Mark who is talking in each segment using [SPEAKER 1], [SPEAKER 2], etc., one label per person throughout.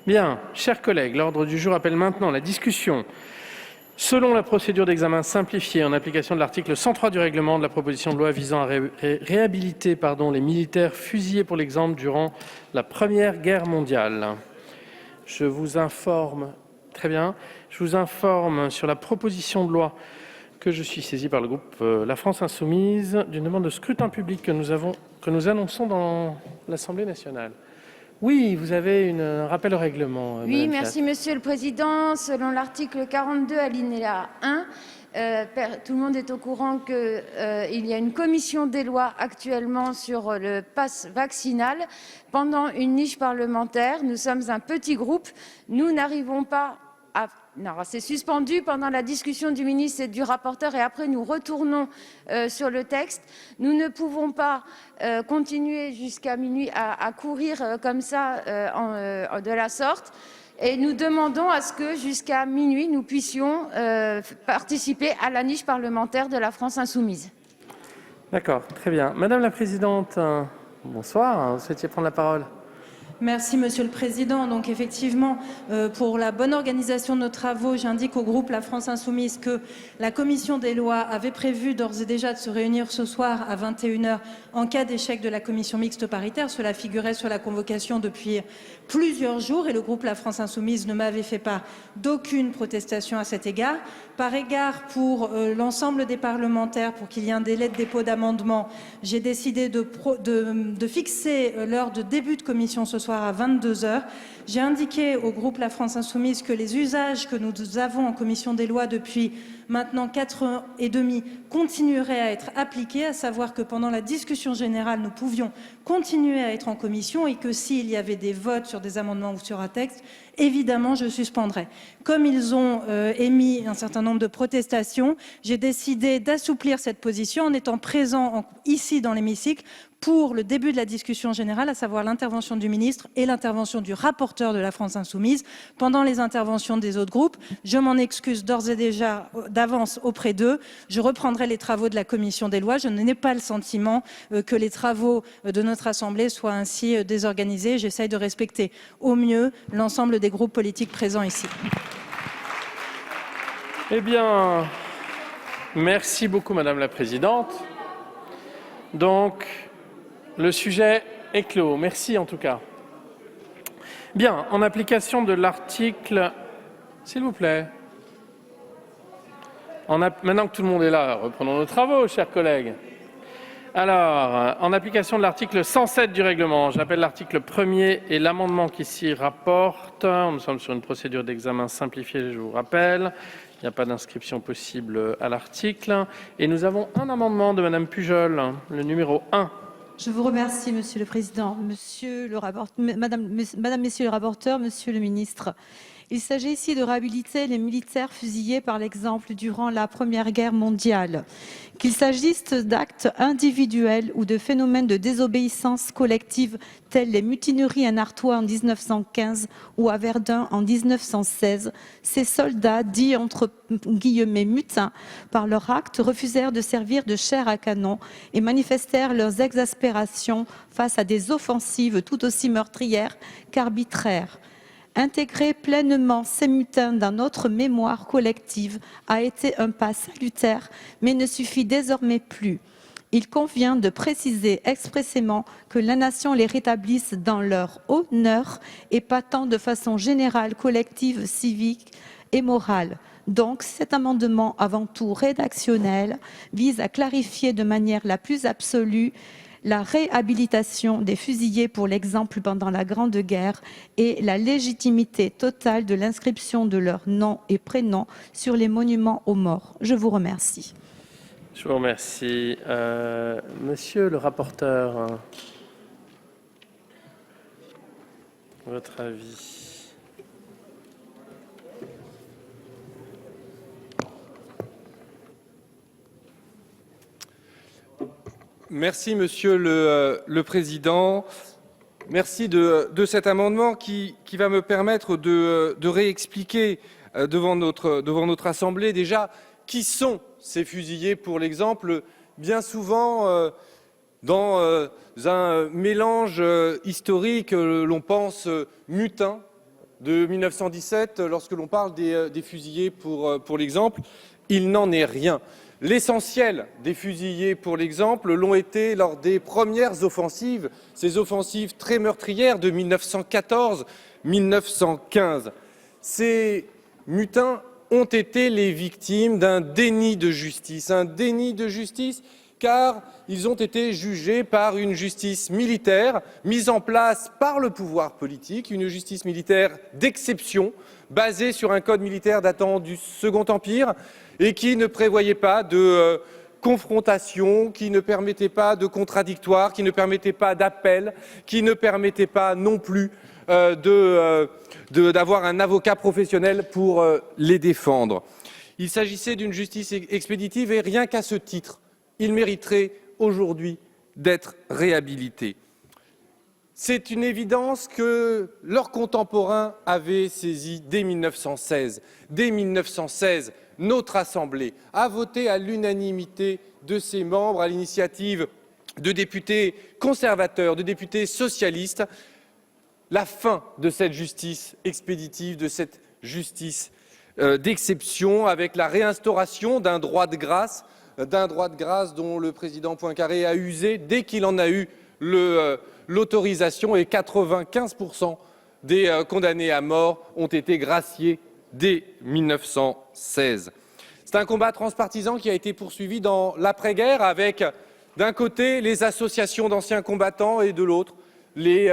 [SPEAKER 1] Bien, chers collègues, l'ordre du jour appelle maintenant la discussion, selon la procédure d'examen simplifiée en application de l'article 103 du règlement, de la proposition de loi visant à réhabiliter les militaires fusillés pour l'exemple durant la Première Guerre mondiale. Je vous informe sur la proposition de loi que je suis saisi par le groupe La France Insoumise d'une demande de scrutin public que nous annonçons dans l'Assemblée nationale. Oui, vous avez un rappel au règlement.
[SPEAKER 2] Oui, merci Monsieur le Président. Selon l'article 42 alinéa 1, tout le monde est au courant qu'il y a une commission des lois actuellement sur le pass vaccinal. Pendant une niche parlementaire, nous sommes un petit groupe, nous n'arrivons pas à... Non, c'est suspendu pendant la discussion du ministre et du rapporteur et après nous retournons sur le texte. Nous ne pouvons pas continuer jusqu'à minuit à courir comme ça de la sorte et nous demandons à ce que jusqu'à minuit nous puissions participer à la niche parlementaire de la France Insoumise.
[SPEAKER 1] D'accord, très bien. Madame la Présidente, bonsoir, vous souhaitiez prendre la parole ?
[SPEAKER 3] Merci Monsieur le Président. Donc effectivement, pour la bonne organisation de nos travaux, j'indique au groupe La France Insoumise que la Commission des lois avait prévu d'ores et déjà de se réunir ce soir à 21h en cas d'échec de la Commission mixte paritaire. Cela figurait sur la convocation depuis plusieurs jours et le groupe La France Insoumise ne m'avait fait part d'aucune protestation à cet égard. Par égard pour l'ensemble des parlementaires, pour qu'il y ait un délai de dépôt d'amendements, j'ai décidé de fixer l'heure de début de commission ce soir à 22h. J'ai indiqué au groupe La France Insoumise que les usages que nous avons en commission des lois depuis maintenant 4h30 continueraient à être appliqués, à savoir que pendant la discussion générale, nous pouvions continuer à être en commission et que s'il y avait des votes sur des amendements ou sur un texte, évidemment, je suspendrai. Comme ils ont émis un certain nombre de protestations, j'ai décidé d'assouplir cette position en étant présent ici dans l'hémicycle pour le début de la discussion générale, à savoir l'intervention du ministre et l'intervention du rapporteur de la France Insoumise. Pendant les interventions des autres groupes, je m'en excuse d'ores et déjà d'avance auprès d'eux. Je reprendrai les travaux de la commission des lois. Je n'ai pas le sentiment que les travaux de notre Assemblée soient ainsi désorganisés. J'essaye de respecter au mieux l'ensemble des groupes politiques présents ici.
[SPEAKER 1] Eh bien, merci beaucoup Madame la Présidente. Donc, le sujet est clos. Merci en tout cas. Bien, en application de l'article... S'il vous plaît. Maintenant que tout le monde est là, reprenons nos travaux, chers collègues. Alors, en application de l'article 107 du règlement, j'appelle l'article 1er et l'amendement qui s'y rapporte. Nous sommes sur une procédure d'examen simplifiée, je vous rappelle. Il n'y a pas d'inscription possible à l'article. Et nous avons un amendement de Madame Pujol, le numéro 1.
[SPEAKER 4] Je vous remercie, Monsieur le Président, Monsieur le rapporteur, Madame, Messieurs les rapporteurs, Monsieur le Ministre. Il s'agit ici de réhabiliter les militaires fusillés par l'exemple durant la Première Guerre mondiale. Qu'il s'agisse d'actes individuels ou de phénomènes de désobéissance collective tels les mutineries à Nartois en 1915 ou à Verdun en 1916, ces soldats, dits entre guillemets mutins, par leur acte refusèrent de servir de chair à canon et manifestèrent leurs exaspérations face à des offensives tout aussi meurtrières qu'arbitraires. Intégrer pleinement ces mutins dans notre mémoire collective a été un pas salutaire, mais ne suffit désormais plus. Il convient de préciser expressément que la nation les rétablisse dans leur honneur et pas tant de façon générale, collective, civique et morale. Donc, cet amendement, avant tout rédactionnel, vise à clarifier de manière la plus absolue la réhabilitation des fusillés pour l'exemple pendant la Grande Guerre et la légitimité totale de l'inscription de leurs noms et prénoms sur les monuments aux morts. Je vous remercie.
[SPEAKER 1] Je vous remercie. Monsieur le rapporteur, votre avis ?
[SPEAKER 5] Merci Monsieur le Président. Merci de cet amendement qui va me permettre de réexpliquer devant notre Assemblée déjà qui sont ces fusillés pour l'exemple. Bien souvent, dans un mélange historique, l'on pense mutin de 1917, lorsque l'on parle des fusillés pour l'exemple, il n'en est rien. L'essentiel des fusillés pour l'exemple l'ont été lors des premières offensives, ces offensives très meurtrières de 1914-1915. Ces mutins ont été les victimes d'un déni de justice, car ils ont été jugés par une justice militaire mise en place par le pouvoir politique, une justice militaire d'exception, basée sur un code militaire datant du Second Empire et qui ne prévoyait pas de confrontation, qui ne permettait pas de contradictoire, qui ne permettait pas d'appel, qui ne permettait pas non plus d'avoir un avocat professionnel pour les défendre. Il s'agissait d'une justice expéditive et rien qu'à ce titre, ils mériteraient aujourd'hui d'être réhabilités. C'est une évidence que leurs contemporains avaient saisi dès 1916. Dès 1916, notre Assemblée a voté à l'unanimité de ses membres, à l'initiative de députés conservateurs, de députés socialistes, la fin de cette justice expéditive, de cette justice d'exception, avec la réinstauration d'un droit de grâce dont le président Poincaré a usé dès qu'il en a eu l'autorisation, et 95% des condamnés à mort ont été graciés dès 1916. C'est un combat transpartisan qui a été poursuivi dans l'après-guerre avec, d'un côté, les associations d'anciens combattants et de l'autre, les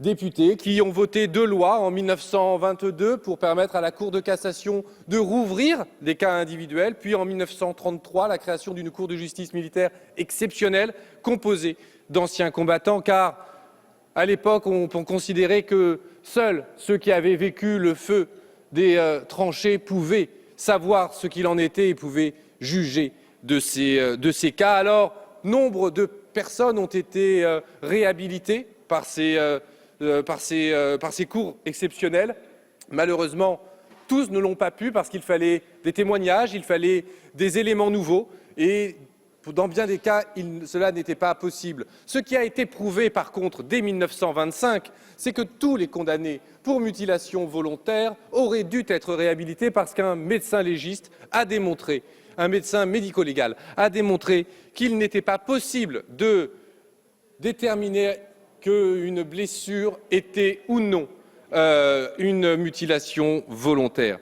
[SPEAKER 5] députés qui ont voté deux lois en 1922 pour permettre à la Cour de cassation de rouvrir des cas individuels, puis en 1933 la création d'une Cour de justice militaire exceptionnelle composée d'anciens combattants, car à l'époque on considérait que seuls ceux qui avaient vécu le feu des tranchées pouvaient savoir ce qu'il en était et pouvaient juger de ces cas. Alors, nombre de personnes ont été réhabilitées par ces cours exceptionnels. Malheureusement, tous ne l'ont pas pu parce qu'il fallait des témoignages, il fallait des éléments nouveaux et dans bien des cas, cela n'était pas possible. Ce qui a été prouvé par contre dès 1925, c'est que tous les condamnés pour mutilation volontaire auraient dû être réhabilités parce qu'un médecin légiste a démontré, un médecin médico-légal a démontré qu'il n'était pas possible de déterminer qu'une blessure était ou non une mutilation volontaire.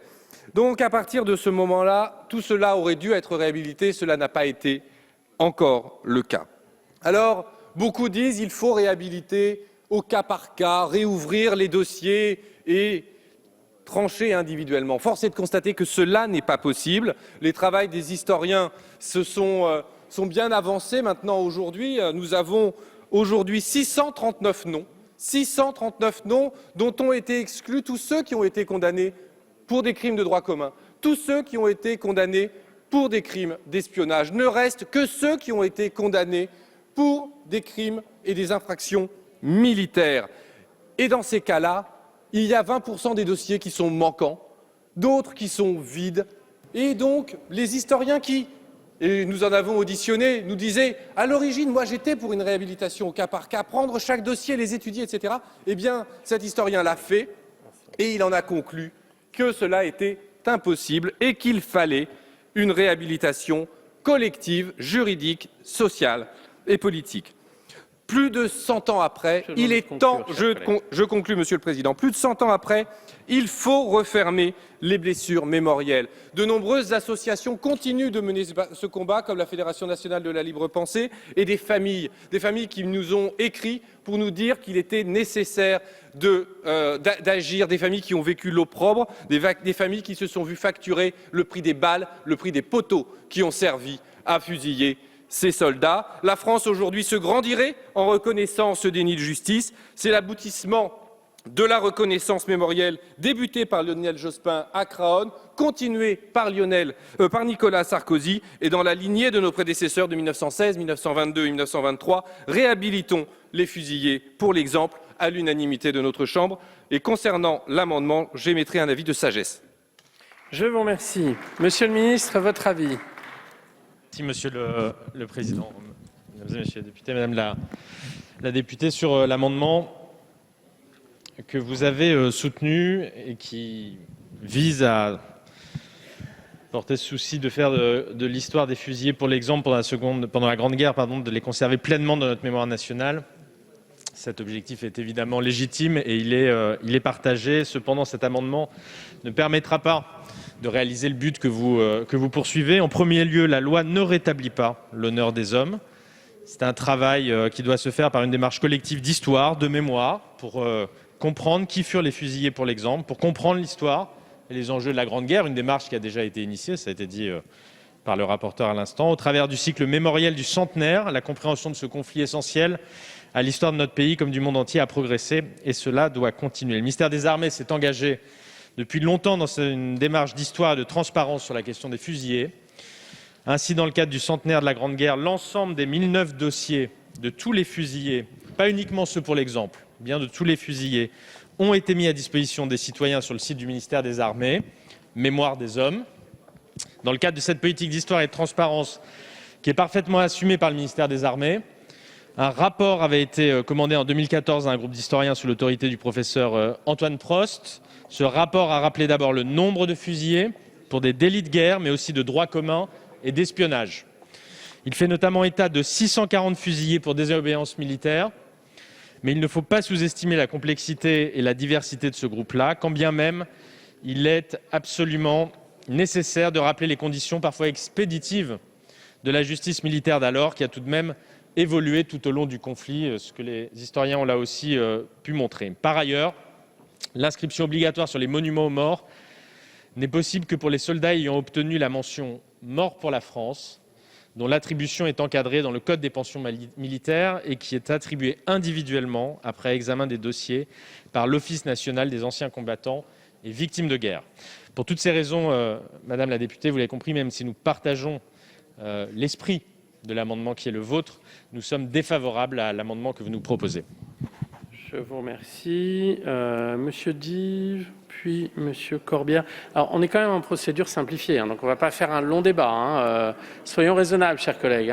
[SPEAKER 5] Donc à partir de ce moment-là, tout cela aurait dû être réhabilité, cela n'a pas été encore le cas. Alors, beaucoup disent qu'il faut réhabiliter au cas par cas, réouvrir les dossiers et trancher individuellement. Force est de constater que cela n'est pas possible. Les travaux des historiens sont bien avancés maintenant aujourd'hui. Nous avons aujourd'hui 639 noms dont ont été exclus tous ceux qui ont été condamnés pour des crimes de droit commun, tous ceux qui ont été condamnés pour des crimes d'espionnage. Ne restent que ceux qui ont été condamnés pour des crimes et des infractions militaires. Et dans ces cas-là, il y a 20% des dossiers qui sont manquants, d'autres qui sont vides. Et donc, les historiens qui, et nous en avons auditionné, nous disaient « à l'origine, moi j'étais pour une réhabilitation au cas par cas, prendre chaque dossier, les étudier, etc. » Eh bien, cet historien l'a fait et il en a conclu que cela était impossible et qu'il fallait une réhabilitation collective, juridique, sociale et politique. Plus de 100 ans après, il est temps, je conclus, Monsieur le Président, plus de 100 ans après, il faut refermer les blessures mémorielles. De nombreuses associations continuent de mener ce combat, comme la Fédération nationale de la libre pensée, et des familles qui nous ont écrit pour nous dire qu'il était nécessaire d'agir, des familles qui ont vécu l'opprobre, des familles qui se sont vues facturer le prix des balles, le prix des poteaux qui ont servi à fusiller ces soldats. La France aujourd'hui se grandirait en reconnaissant ce déni de justice. C'est l'aboutissement de la reconnaissance mémorielle débutée par Lionel Jospin à Craonne, continuée par Nicolas Sarkozy et dans la lignée de nos prédécesseurs de 1916, 1922 et 1923. Réhabilitons les fusillés pour l'exemple à l'unanimité de notre Chambre. Et concernant l'amendement, j'émettrai un avis de sagesse.
[SPEAKER 1] Je vous remercie. Monsieur le ministre, votre avis.
[SPEAKER 6] Merci Monsieur le Président, Mesdames et Messieurs les députés, Madame la députée, sur l'amendement. que vous avez soutenu et qui vise à porter ce souci de faire de l'histoire des fusillés pour l'exemple pendant la Grande Guerre, de les conserver pleinement dans notre mémoire nationale. Cet objectif est évidemment légitime et il est partagé. Cependant, cet amendement ne permettra pas de réaliser le but que vous poursuivez. En premier lieu, la loi ne rétablit pas l'honneur des hommes. C'est un travail qui doit se faire par une démarche collective d'histoire, de mémoire, pour comprendre qui furent les fusillés pour l'exemple, pour comprendre l'histoire et les enjeux de la Grande Guerre, une démarche qui a déjà été initiée, ça a été dit par le rapporteur à l'instant, au travers du cycle mémoriel du centenaire. La compréhension de ce conflit essentiel à l'histoire de notre pays comme du monde entier a progressé et cela doit continuer. Le ministère des Armées s'est engagé depuis longtemps dans une démarche d'histoire et de transparence sur la question des fusillés. Ainsi, dans le cadre du centenaire de la Grande Guerre, l'ensemble des 1009 dossiers de tous les fusillés, pas uniquement ceux pour l'exemple, bien de tous les fusillés, ont été mis à disposition des citoyens sur le site du ministère des Armées, Mémoire des hommes. Dans le cadre de cette politique d'histoire et de transparence qui est parfaitement assumée par le ministère des Armées, un rapport avait été commandé en 2014 à un groupe d'historiens sous l'autorité du professeur Antoine Prost. Ce rapport a rappelé d'abord le nombre de fusillés pour des délits de guerre, mais aussi de droit commun et d'espionnage. Il fait notamment état de 640 fusillés pour désobéissance militaire, mais il ne faut pas sous-estimer la complexité et la diversité de ce groupe-là, quand bien même il est absolument nécessaire de rappeler les conditions parfois expéditives de la justice militaire d'alors, qui a tout de même évolué tout au long du conflit, ce que les historiens ont là aussi pu montrer. Par ailleurs, l'inscription obligatoire sur les monuments aux morts n'est possible que pour les soldats ayant obtenu la mention « Mort pour la France », dont l'attribution est encadrée dans le Code des pensions militaires et qui est attribuée individuellement, après examen des dossiers, par l'Office national des anciens combattants et victimes de guerre. Pour toutes ces raisons, Madame la députée, vous l'avez compris, même si nous partageons l'esprit de l'amendement qui est le vôtre, nous sommes défavorables à l'amendement que vous nous proposez.
[SPEAKER 1] Je vous remercie. Monsieur Dive, puis Monsieur Corbière. Alors, on est quand même en procédure simplifiée, donc on ne va pas faire un long débat. Soyons raisonnables, chers collègues.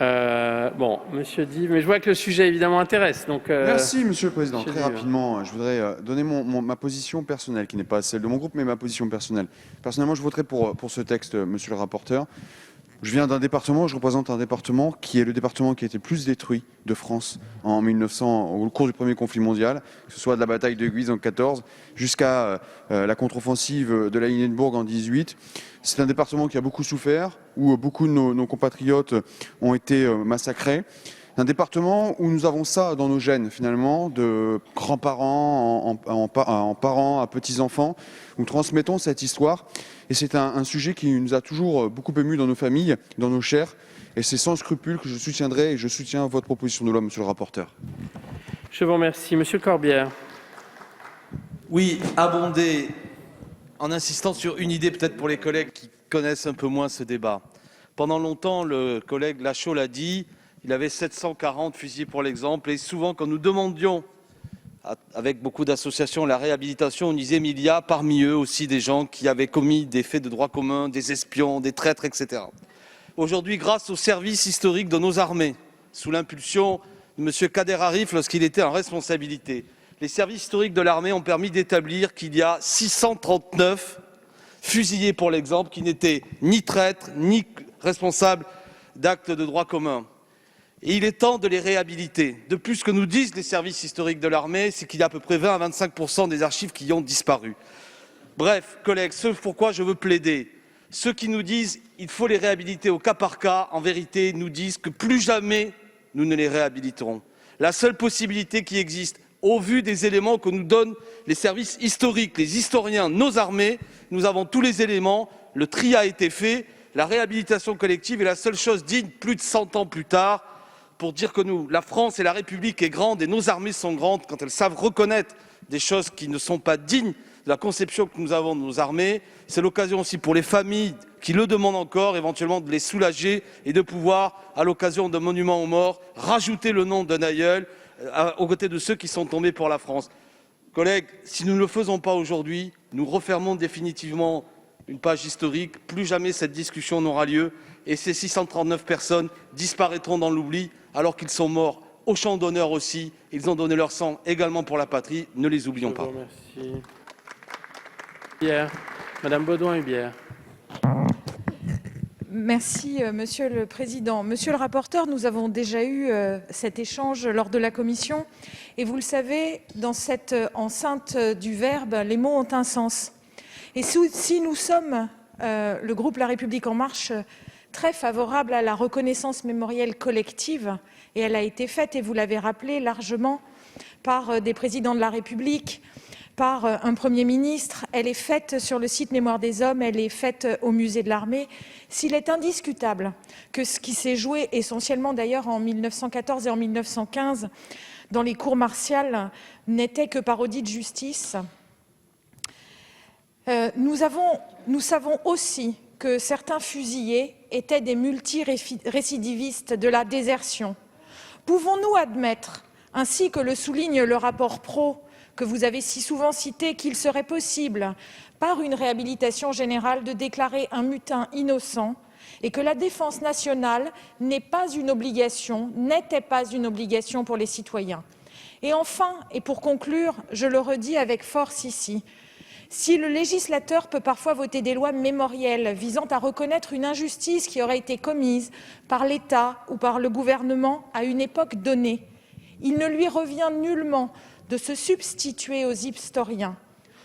[SPEAKER 1] Bon, Monsieur Dive, mais je vois que le sujet évidemment intéresse. Donc,
[SPEAKER 7] Merci, Monsieur le Président.
[SPEAKER 1] Monsieur
[SPEAKER 7] Très
[SPEAKER 1] Dive.
[SPEAKER 7] rapidement, je voudrais donner ma position personnelle, qui n'est pas celle de mon groupe, mais ma position personnelle. Personnellement, je voterai pour ce texte, Monsieur le rapporteur. Je viens d'un département, je représente un département qui est le département qui a été le plus détruit de France en 1900, au cours du premier conflit mondial, que ce soit de la bataille de Guise en 14 jusqu'à la contre-offensive de la Hindenburg en 18. C'est un département qui a beaucoup souffert, où beaucoup de nos compatriotes ont été massacrés. Un département où nous avons ça dans nos gènes, finalement, de grands-parents en parents à petits-enfants. Nous transmettons cette histoire. Et c'est un sujet qui nous a toujours beaucoup émus dans nos familles, dans nos chairs. Et c'est sans scrupule que je soutiendrai et je soutiens votre proposition de loi, monsieur le rapporteur.
[SPEAKER 1] Je vous remercie. Monsieur Corbière.
[SPEAKER 8] Oui, abonder en insistant sur une idée peut-être pour les collègues qui connaissent un peu moins ce débat. Pendant longtemps, le collègue Lachaud l'a dit, il avait 740 fusillés pour l'exemple. Et souvent, quand nous demandions, avec beaucoup d'associations, la réhabilitation, on disait mais il y a parmi eux aussi des gens qui avaient commis des faits de droit commun, des espions, des traîtres, etc. Aujourd'hui, grâce au service historique de nos armées, sous l'impulsion de M. Kader Arif lorsqu'il était en responsabilité, les services historiques de l'armée ont permis d'établir qu'il y a 639 fusillés pour l'exemple qui n'étaient ni traîtres, ni responsables d'actes de droit commun. Et il est temps de les réhabiliter. De plus, ce que nous disent les services historiques de l'armée, c'est qu'il y a à peu près 20 à 25% des archives qui y ont disparu. Bref, collègues, ce pourquoi je veux plaider, ceux qui nous disent qu'il faut les réhabiliter au cas par cas, en vérité, nous disent que plus jamais nous ne les réhabiliterons. La seule possibilité qui existe, au vu des éléments que nous donnent les services historiques, les historiens, nos armées, nous avons tous les éléments, le tri a été fait, la réhabilitation collective est la seule chose digne, plus de 100 ans plus tard, pour dire que nous, la France et la République est grande et nos armées sont grandes quand elles savent reconnaître des choses qui ne sont pas dignes de la conception que nous avons de nos armées. C'est l'occasion aussi pour les familles qui le demandent encore, éventuellement de les soulager et de pouvoir, à l'occasion d'un monument aux morts, rajouter le nom d'un aïeul aux côtés de ceux qui sont tombés pour la France. Collègues, si nous ne le faisons pas aujourd'hui, nous refermons définitivement une page historique. Plus jamais cette discussion n'aura lieu et ces 639 personnes disparaîtront dans l'oubli alors qu'ils sont morts au champ d'honneur aussi. Ils ont donné leur sang également pour la patrie. Ne les oublions pas.
[SPEAKER 1] Merci. Madame Baudouin-Hubière.
[SPEAKER 9] Merci, Monsieur le Président. Monsieur le rapporteur, nous avons déjà eu cet échange lors de la commission. Et vous le savez, dans cette enceinte du Verbe, les mots ont un sens. Et si nous sommes, le groupe La République En Marche, très favorable à la reconnaissance mémorielle collective, et elle a été faite, et vous l'avez rappelé largement, par des présidents de la République, par un Premier ministre, elle est faite sur le site Mémoire des Hommes, elle est faite au musée de l'Armée. S'il est indiscutable que ce qui s'est joué essentiellement d'ailleurs en 1914 et en 1915 dans les cours martiales n'était que parodie de justice, nous savons aussi que certains fusillés étaient des multirécidivistes de la désertion. Pouvons-nous admettre, ainsi que le souligne le rapport Pro, que vous avez si souvent cité, qu'il serait possible, par une réhabilitation générale, de déclarer un mutin innocent et que la défense nationale n'était pas une obligation pour les citoyens. Et enfin, et pour conclure, je le redis avec force ici, si le législateur peut parfois voter des lois mémorielles visant à reconnaître une injustice qui aurait été commise par l'État ou par le gouvernement à une époque donnée, il ne lui revient nullement de se substituer aux historiens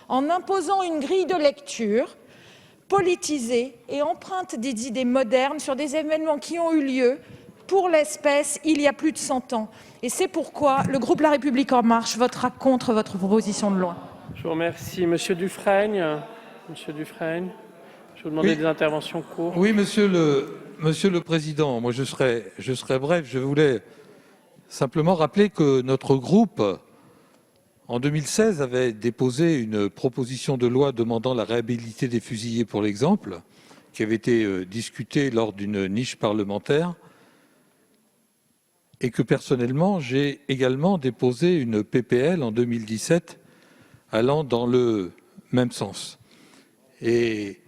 [SPEAKER 9] en imposant une grille de lecture politisée et empreinte des idées modernes sur des événements qui ont eu lieu, pour l'espèce, il y a plus de 100 ans. Et c'est pourquoi le groupe La République En Marche votera contre votre proposition de loi.
[SPEAKER 1] Je vous remercie. Monsieur Dufrègne. Monsieur Dufrègne, je vous demandais des interventions courtes.
[SPEAKER 10] Oui, Monsieur le Président, moi je serai bref. Je voulais simplement rappeler que notre groupe, en 2016, avait déposé une proposition de loi demandant la réhabilité des fusillés pour l'exemple, qui avait été discutée lors d'une niche parlementaire, et que personnellement, j'ai également déposé une PPL en 2017 allant dans le même sens. Et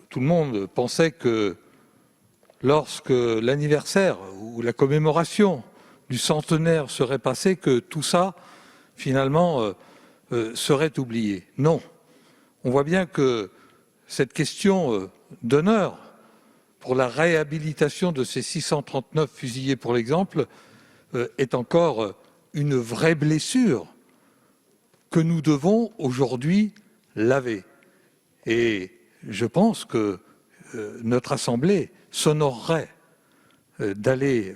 [SPEAKER 10] tout le monde pensait que lorsque l'anniversaire ou la commémoration du centenaire serait passé, que tout ça, finalement, serait oublié. Non. On voit bien que cette question d'honneur pour la réhabilitation de ces 639 fusillés, pour l'exemple, est encore une vraie blessure que nous devons aujourd'hui laver. Et je pense que notre Assemblée s'honorerait d'aller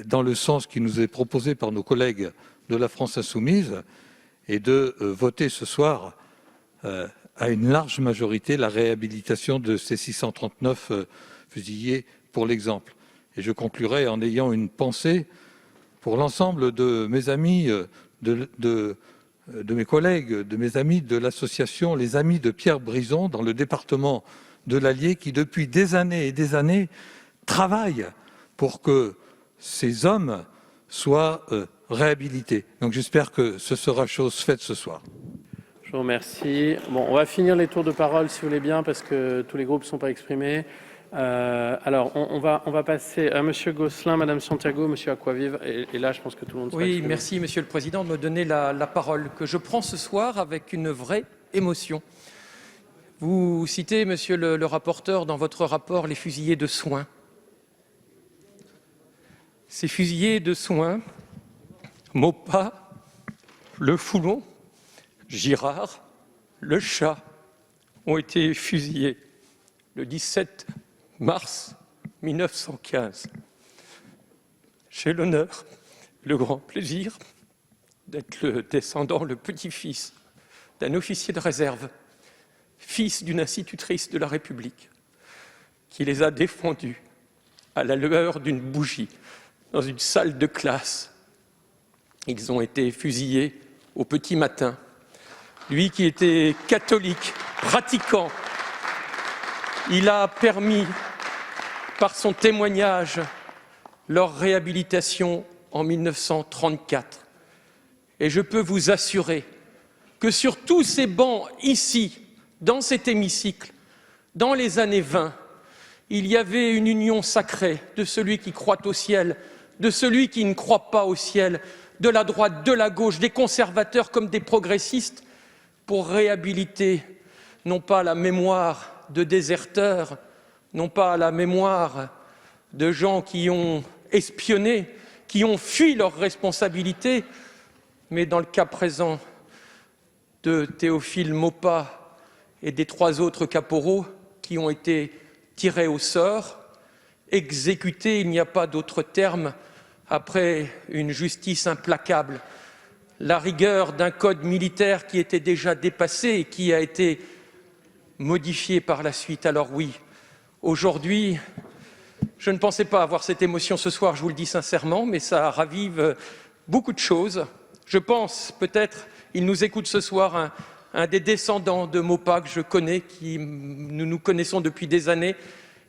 [SPEAKER 10] dans le sens qui nous est proposé par nos collègues de la France Insoumise et de voter ce soir à une large majorité la réhabilitation de ces 639 fusillés pour l'exemple. Et je conclurai en ayant une pensée pour l'ensemble de mes amis, de mes collègues, de mes amis de l'association Les Amis de Pierre Brison dans le département de l'Allier, qui depuis des années et des années travaillent pour que ces hommes soient réhabilités. Donc j'espère que ce sera chose faite ce soir.
[SPEAKER 1] Je vous remercie. Bon, on va finir les tours de parole, si vous voulez bien, parce que tous les groupes ne sont pas exprimés. Alors, on va passer à Monsieur Gosselin, Madame Santiago, Monsieur Aquavive, et là, je pense que tout le monde sera exprimé.
[SPEAKER 11] Merci, Monsieur le Président, de me donner la parole, que je prends ce soir avec une vraie émotion. Vous citez, Monsieur le rapporteur, dans votre rapport, les fusillés de soins. Ces fusillés de soins, Maupas, Le Foulon, Girard, Le Chat, ont été fusillés le 17 mars 1915. J'ai l'honneur, le grand plaisir d'être le descendant, le petit-fils d'un officier de réserve, fils d'une institutrice de la République, qui les a défendus à la lueur d'une bougie dans une salle de classe. Ils ont été fusillés au petit matin. Lui qui était catholique, pratiquant, il a permis, par son témoignage, leur réhabilitation en 1934. Et je peux vous assurer que sur tous ces bancs, ici, dans cet hémicycle, dans les années 20, il y avait une union sacrée de celui qui croit au ciel de celui qui ne croit pas au ciel, de la droite, de la gauche, des conservateurs comme des progressistes, pour réhabiliter non pas la mémoire de déserteurs, non pas la mémoire de gens qui ont espionné, qui ont fui leurs responsabilités, mais dans le cas présent de Théophile Maupas et des 3 autres caporaux qui ont été tirés au sort, exécutés, il n'y a pas d'autre terme, après une justice implacable, la rigueur d'un code militaire qui était déjà dépassé et qui a été modifié par la suite. Alors oui, aujourd'hui, je ne pensais pas avoir cette émotion ce soir, je vous le dis sincèrement, mais ça ravive beaucoup de choses. Je pense, peut-être, il nous écoute ce soir, un des descendants de Maupas que je connais, qui nous connaissons depuis des années,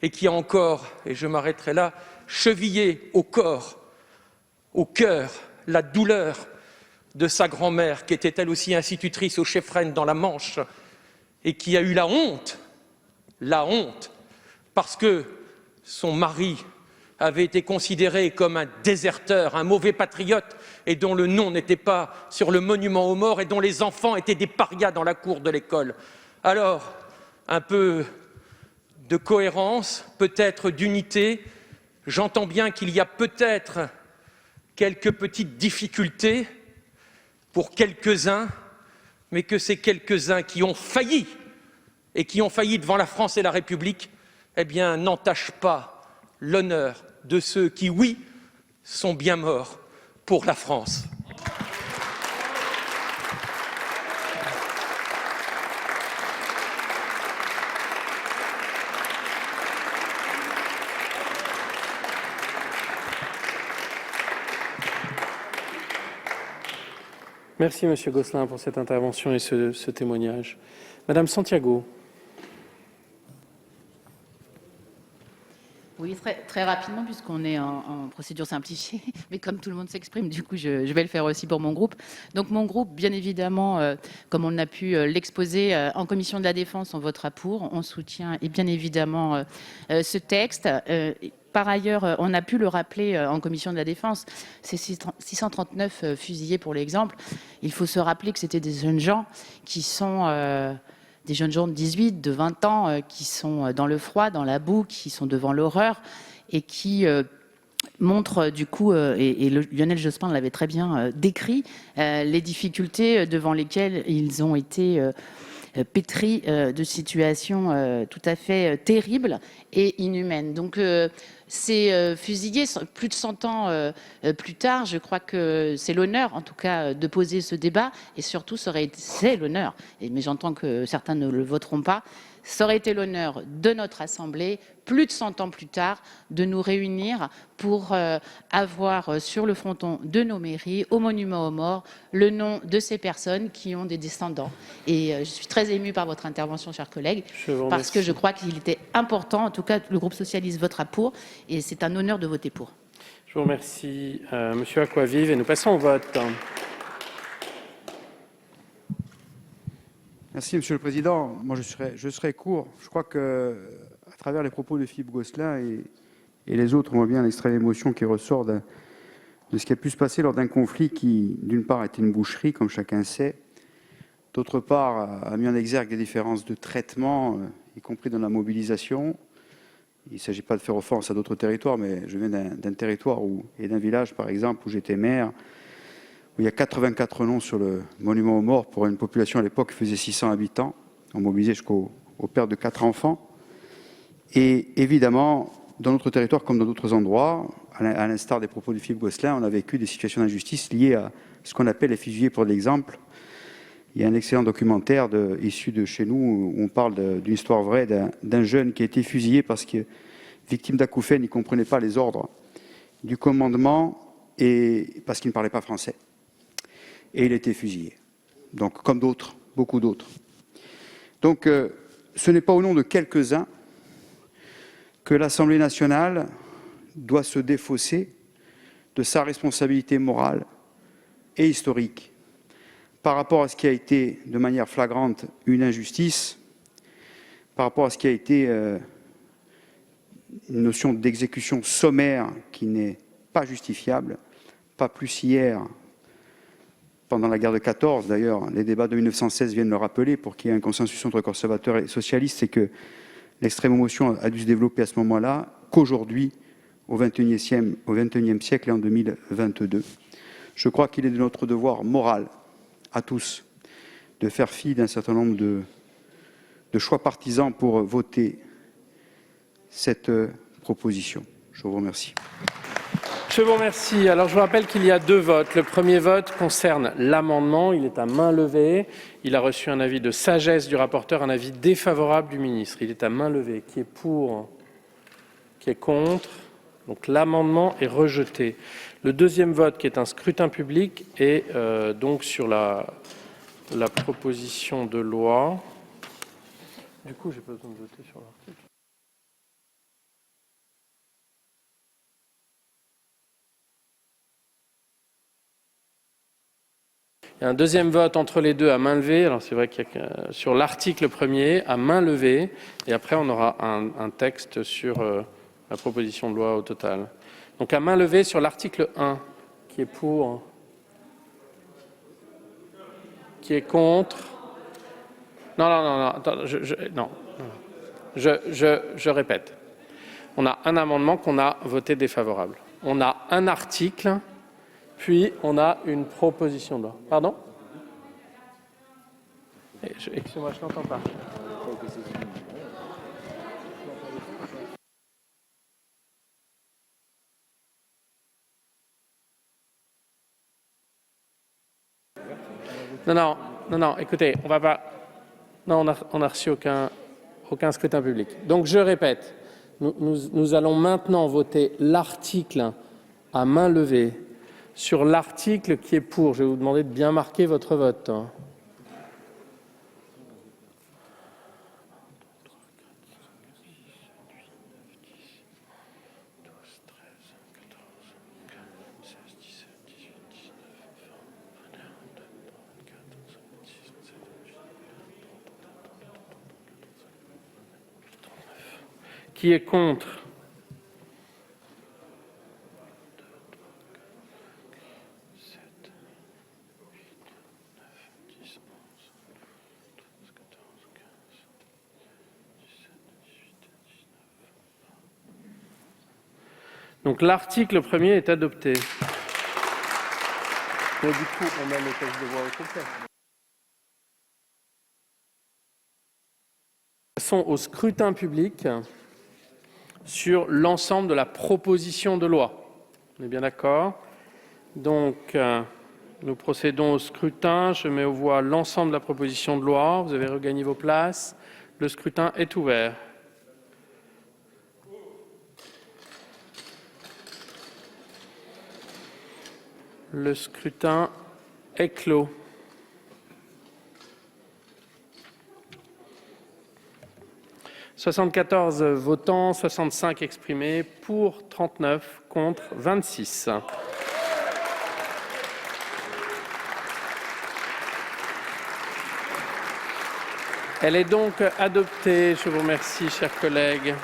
[SPEAKER 11] et qui a encore, et je m'arrêterai là, chevillé au corps, au cœur, la douleur de sa grand-mère, qui était elle aussi institutrice au Cheffren dans la Manche, et qui a eu la honte, parce que son mari avait été considéré comme un déserteur, un mauvais patriote, et dont le nom n'était pas sur le monument aux morts, et dont les enfants étaient des parias dans la cour de l'école. Alors, un peu de cohérence, peut-être d'unité. J'entends bien qu'il y a peut-être quelques petites difficultés pour quelques-uns, mais que ces quelques-uns qui ont failli, et qui ont failli devant la France et la République, eh bien, n'entachent pas l'honneur de ceux qui, oui, sont bien morts pour la France.
[SPEAKER 1] Merci, Monsieur Gosselin, pour cette intervention et ce témoignage. Madame Santiago.
[SPEAKER 12] Oui, très rapidement, puisqu'on est en procédure simplifiée, mais comme tout le monde s'exprime, du coup, je vais le faire aussi pour mon groupe. Donc, mon groupe, bien évidemment, comme on a pu l'exposer en commission de la Défense, on votera pour, on soutient et bien évidemment ce texte. Par ailleurs, on a pu le rappeler en commission de la Défense, ces 639 fusillés pour l'exemple. Il faut se rappeler que c'était des jeunes gens qui sont... des jeunes gens de 18, de 20 ans qui sont dans le froid, dans la boue, qui sont devant l'horreur et qui montrent du coup, et Lionel Jospin l'avait très bien décrit, les difficultés devant lesquelles ils ont été pétris de situations tout à fait terribles et inhumaines. Donc ces fusillés, plus de 100 ans plus tard, je crois que c'est l'honneur, en tout cas, de poser ce débat, et surtout, c'est l'honneur, mais j'entends que certains ne le voteront pas, ça aurait été l'honneur de notre Assemblée, plus de 100 ans plus tard, de nous réunir pour avoir sur le fronton de nos mairies, au monument aux morts, le nom de ces personnes qui ont des descendants. Et je suis très émue par votre intervention, chers collègues, parce que je crois qu'il était important, en tout cas, le groupe socialiste votera pour, et c'est un honneur de voter pour.
[SPEAKER 1] Je vous remercie, Monsieur Aquavive, et nous passons au vote.
[SPEAKER 13] Merci, Monsieur le Président. Moi, je serai court. Je crois que, à travers les propos de Philippe Gosselin et les autres, on voit bien l'extrême émotion qui ressort de ce qui a pu se passer lors d'un conflit qui, d'une part, était une boucherie, comme chacun sait, d'autre part, a mis en exergue des différences de traitement, y compris dans la mobilisation. Il ne s'agit pas de faire offense à d'autres territoires, mais je viens d'un territoire et d'un village, par exemple, où j'étais maire, où il y a 84 noms sur le monument aux morts pour une population à l'époque qui faisait 600 habitants. On mobilisait jusqu'au père de 4 enfants. Et évidemment, dans notre territoire comme dans d'autres endroits, à l'instar des propos de Philippe Gosselin, on a vécu des situations d'injustice liées à ce qu'on appelle les fusillés pour l'exemple. Il y a un excellent documentaire issu de chez nous où on parle d'une histoire vraie d'un jeune qui a été fusillé parce que, victime d'acouphènes, il ne comprenait pas les ordres du commandement et parce qu'il ne parlait pas français. Et il a été fusillé. Donc, comme d'autres, beaucoup d'autres. Donc, ce n'est pas au nom de quelques-uns que l'Assemblée nationale doit se défausser de sa responsabilité morale et historique par rapport à ce qui a été, de manière flagrante, une injustice, par rapport à ce qui a été une notion d'exécution sommaire qui n'est pas justifiable, pas plus hier, pendant la guerre de 14, d'ailleurs, les débats de 1916 viennent le rappeler, pour qu'il y ait un consensus entre conservateurs et socialistes, c'est que l'extrême-émotion a dû se développer à ce moment-là, qu'aujourd'hui, au XXIe siècle et en 2022. Je crois qu'il est de notre devoir moral, à tous, de faire fi d'un certain nombre de choix partisans pour voter cette proposition. Je vous remercie.
[SPEAKER 1] Je vous remercie. Alors, je vous rappelle qu'il y a 2 votes. Le premier vote concerne l'amendement. Il est à main levée. Il a reçu un avis de sagesse du rapporteur, un avis défavorable du ministre. Il est à main levée. Qui est pour? Qui est contre? Donc, l'amendement est rejeté. Le deuxième vote, qui est un scrutin public, est donc sur la proposition de loi. Du coup, j'ai pas besoin de voter sur l'article. Il y a un deuxième vote entre les deux à main levée. Alors c'est vrai qu'il y a sur l'article premier à main levée, et après on aura un texte sur la proposition de loi au total. Donc à main levée sur l'article 1, qui est pour, qui est contre. Non, attends, je répète. On a un amendement qu'on a voté défavorable. On a un article. Puis, on a une proposition de loi. Pardon? Excusez-moi, je n'entends pas. Non, écoutez, on va pas... Non, on n'a reçu aucun scrutin public. Donc, je répète, nous allons maintenant voter l'article à main levée. Sur l'article qui est pour, je vais vous demander de bien marquer votre vote. Qui est contre? Donc l'article premier est adopté. Mais du coup, on a le texte de voix au complet. Passons au scrutin public sur l'ensemble de la proposition de loi. On est bien d'accord? Donc, nous procédons au scrutin. Je mets aux voix l'ensemble de la proposition de loi. Vous avez regagné vos places. Le scrutin est ouvert. Le scrutin est clos. « 74 votants, 65 exprimés, pour 39, contre 26. » Elle est donc adoptée. Je vous remercie, chers collègues.